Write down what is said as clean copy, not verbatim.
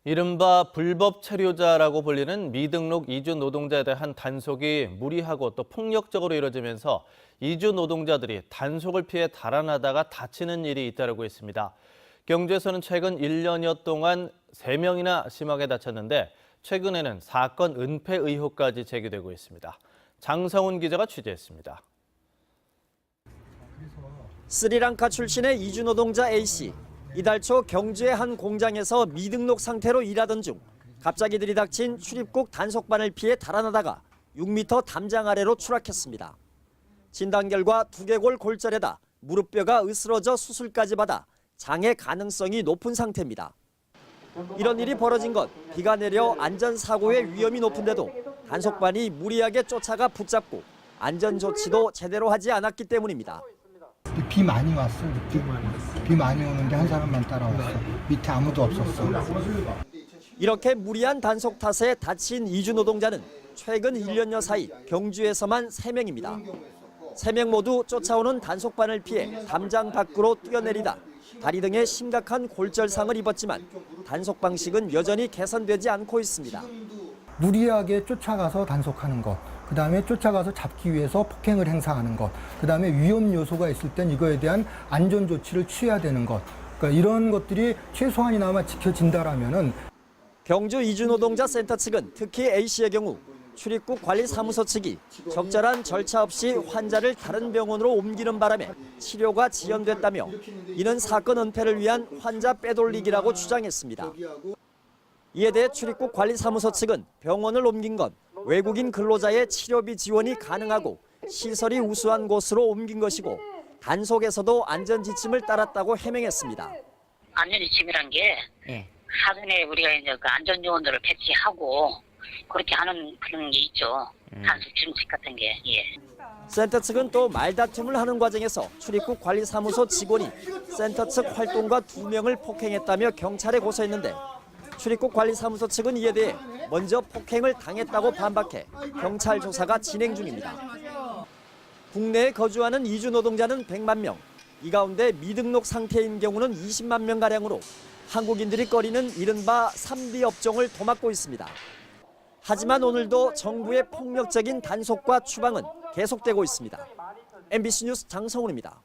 이른바 불법 체류자라고 불리는 미등록 이주 노동자에 대한 단속이 무리하고 또 폭력적으로 이뤄지면서 이주 노동자들이 단속을 피해 달아나다가 다치는 일이 잇따르고 있습니다. 경주에서는 최근 1년여 동안 3명이나 심하게 다쳤는데 최근에는 사건 은폐 의혹까지 제기되고 있습니다. 장성훈 기자가 취재했습니다. 스리랑카 출신의 이주 노동자 A씨. 이달 초 경주의 한 공장에서 미등록 상태로 일하던 중 갑자기 들이닥친 출입국 단속반을 피해 달아나다가 6m 담장 아래로 추락했습니다. 진단 결과 두개골 골절에다 무릎뼈가 으스러져 수술까지 받아 장애 가능성이 높은 상태입니다. 이런 일이 벌어진 건 비가 내려 안전사고의 위험이 높은데도 단속반이 무리하게 쫓아가 붙잡고 안전조치도 제대로 하지 않았기 때문입니다. 비 많이 왔어. 비 많이 오는데 한 사람만 따라왔어. 밑에 아무도 없었어. 이렇게 무리한 단속 탓에 다친 이주 노동자는 최근 1년여 사이 경주에서만 3명입니다. 3명 모두 쫓아오는 단속반을 피해 담장 밖으로 뛰어내리다 다리 등에 심각한 골절상을 입었지만 단속 방식은 여전히 개선되지 않고 있습니다. 무리하게 쫓아가서 단속하는 것, 그다음에 쫓아가서 잡기 위해서 폭행을 행사하는 것, 그다음에 위험 요소가 있을 땐 이거에 대한 안전 조치를 취해야 되는 것, 그러니까 이런 것들이 최소한이나마 지켜진다라면은. 경주 이주노동자 센터 측은 특히 A씨의 경우 출입국 관리 사무소 측이 적절한 절차 없이 환자를 다른 병원으로 옮기는 바람에 치료가 지연됐다며 이는 사건 은폐를 위한 환자 빼돌리기라고 주장했습니다. 이에 대해 출입국 관리 사무소 측은 병원을 옮긴 건 외국인 근로자의 치료비 지원이 가능하고 시설이 우수한 곳으로 옮긴 것이고 단속에서도 안전 지침을 따랐다고 해명했습니다. 안전 지침이란 게 사전에 우리가 이제 그 안전 요원들을 배치하고 그렇게 하는 그런 게 있죠. 단속 준칙 같은 게. 센터 측은 또 말다툼을 하는 과정에서 출입국 관리 사무소 직원이 센터 측 활동가 2명을 폭행했다며 경찰에 고소했는데 출입국 관리 사무소 측은 이에 대해 먼저 폭행을 당했다고 반박해 경찰 조사가 진행 중입니다. 국내에 거주하는 이주 노동자는 100만 명, 이 가운데 미등록 상태인 경우는 20만 명가량으로 한국인들이 꺼리는 이른바 3B 업종을 도맡고 있습니다. 하지만 오늘도 정부의 폭력적인 단속과 추방은 계속되고 있습니다. MBC 뉴스 장성훈입니다.